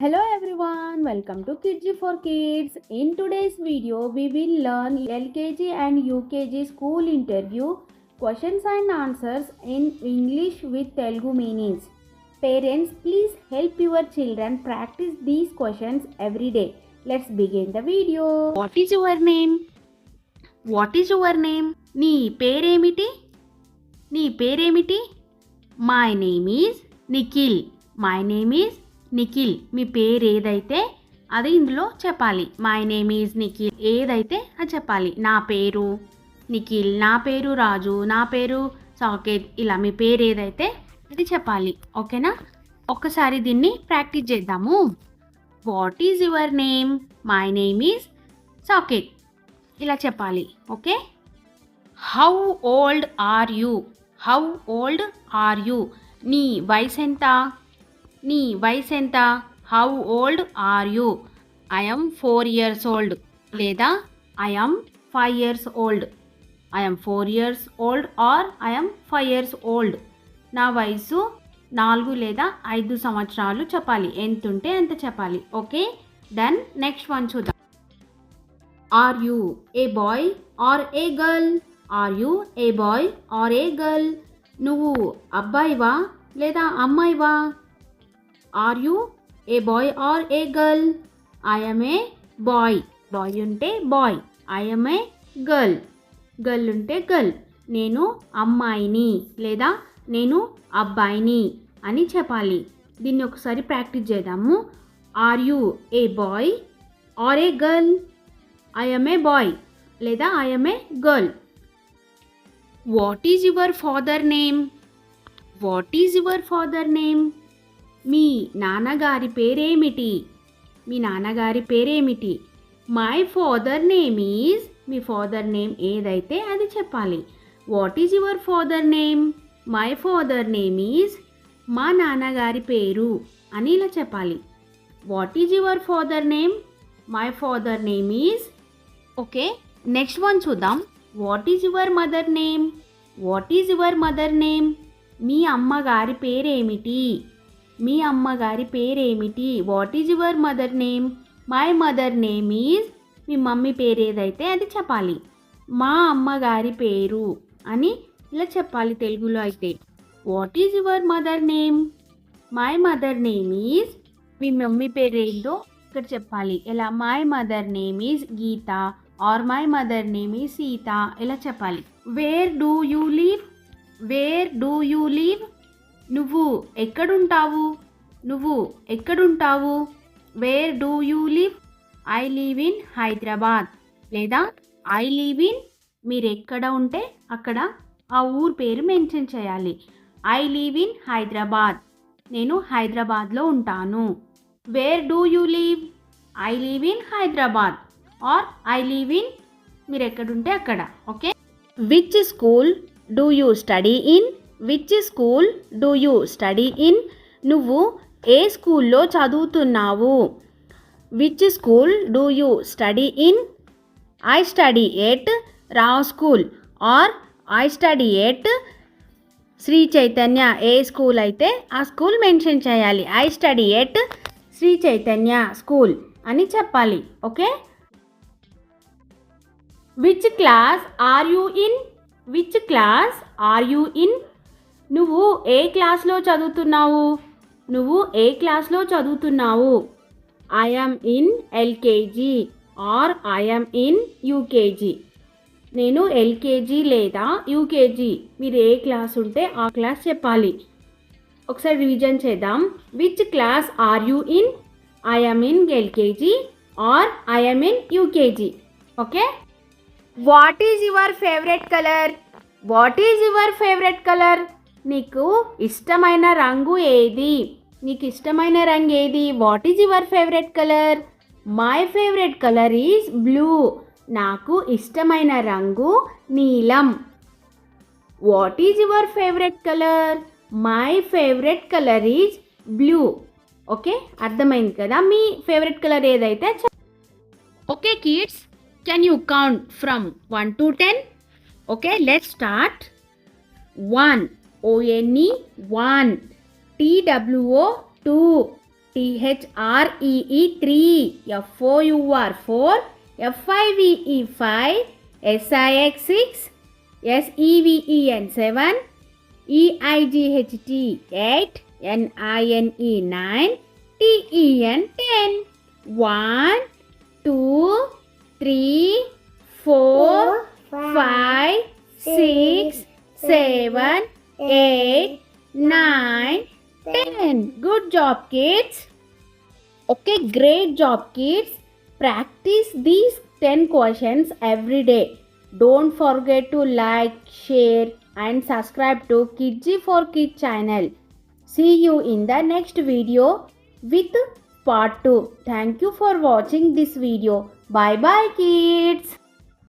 Hello everyone, welcome to Kidji for Kids. In today's video, we will learn LKG and UKG school interview questions and answers in English with Telugu meanings. Parents, please help your children practice these questions every day. Let's begin the video. What is your name? What is your name? నీ పేరేమిటి? నీ పేరేమిటి? My name is Nikhil. My name is Nikhil. మీ పేరు ఏదైతే అది ఇందులో చెప్పాలి. My name is Nikhil. ఏదైతే అది చెప్పాలి. నా పేరు నిఖిల్, నా పేరు రాజు, నా పేరు సాకేత్. ఇలా మీ పేరు ఏదైతే అది చెప్పాలి. ఓకేనా? ఒక్కసారి దీన్ని ప్రాక్టీస్ చేద్దాము. What is your name? My name is Saketh. ఇలా చెప్పాలి. Okay. How old are you? How old are you? నీ వయసు ఎంత? నీ వయసు ఎంత? How old are you? I'm 4 years old లేదా I'm 5 years old. I'm 4 years old or I'm 5 years old. నా వయసు 4 లేదా 5 సంవత్సరాలు చెప్పాలి. ఎంత ఉంటే అంత చెప్పాలి. ఓకే. దెన్ నెక్స్ట్ వన్ చూద్దాం. Are you a boy or a girl? Are you a boy or a girl? నువ్వు అబ్బాయివా లేదా అమ్మాయివా? Are you a boy or a girl? I'm a boy. Boy ఉంటే boy. I'm a girl. Girl ఉంటే girl. నేను అమ్మాయిని లేదా నేను అబ్బాయిని అని చెప్పాలి. దీన్ని ఒకసారి ప్రాక్టీస్ చేద్దాము. Are you a boy or a girl? I'm a boy లేదా I'm a girl. What is your father name? What is your father name? మీ నాన్నగారి పేరేమిటి? మీ నాన్నగారి పేరేమిటి? My father name is. మీ ఫాదర్ నేమ్ ఏదైతే అది చెప్పాలి. What is your father name? My father name is. మా నాన్నగారి పేరు అని ఇలా చెప్పాలి. What is your father name? My father name is. Okay. Next one చూద్దాం. What is your mother name? What is your mother name? మీ అమ్మగారి పేరేమిటి? మీ అమ్మగారి పేరేమిటి? What is your mother name? My mother name is. మీ mummy పేరు ఏదైతే అది చెప్పాలి. మా అమ్మగారి పేరు అని ఇలా చెప్పాలి తెలుగులో అయితే. What is your mother name? My mother name is. మీ మమ్మీ పేరు ఏందో ఇక్కడ చెప్పాలి. ఎలా? My mother name is Geetha or my mother name is Seetha ఇలా చెప్పాలి. Where do you live? Where do you live? నువ్వు ఎక్కడుంటావు? నువ్వు ఎక్కడుంటావు? Where do you live? I live in Hyderabad లేదా ఐ లివ్ ఇన్. మీరు ఎక్కడ ఉంటే అక్కడ ఆ ఊరు పేరు మెన్షన్ చేయాలి. I live in Hyderabad. నేను హైదరాబాద్లో ఉంటాను. Where do you live? I live in Hyderabad or I live in. మీరు ఎక్కడుంటే అక్కడ. Okay. Which school do you study in? Which school do you study in? నువ్వు ఏ స్కూల్లో చదువుతున్నావు? Which school do you study in? I study at Rao school or I study at Shri Chaitanya. ఏ school అయితే ఆ స్కూల్ మెన్షన్ చేయాలి. I study at Shri Chaitanya school అని చెప్పాలి. Okay. Which class are you in? Which class are you in? నువ్వు ఏ క్లాస్లో చదువుతున్నావు? నువ్వు ఏ క్లాస్లో చదువుతున్నావు? I'm in LKG or I'm in UKG. నేను ఎల్కేజీ లేదా యూకేజీ. మీరు ఏ క్లాస్ ఉంటే ఆ క్లాస్ చెప్పాలి. ఒకసారి రివిజన్ చేద్దాం. Which class are you in? I'm in LKG or I'm in UKG. Okay. What is your favourite colour? What is your favourite colour? నీకు ఇష్టమైన రంగు ఏది? నీకు ఇష్టమైన రంగు ఏది? What is your favourite colour? My favourite colour is blue. నాకు ఇష్టమైన రంగు నీలం. What is your favourite colour? My favourite colour is blue. Okay. అర్థమైంది కదా? మీ ఫేవరెట్ కలర్ ఏదైతే. Okay kids, can you count from 1 to 10? Okay, let's start. 1 ONE 1, TWO 2, THREE tree, FOUR 4, FIVE 5, SIX 6, SEVEN 7, EIGHT 8, NINE 9, TEN 10. 1, 2, 3, 4, 5, 6, 7, 8, 9, 10. Good job, kids. Okay, great job, kids. Practice these 10 questions every day. Don't forget to like, share and subscribe to Kidji4Kids channel. See you in the next video with part 2. Thank you for watching this video. Bye bye, kids.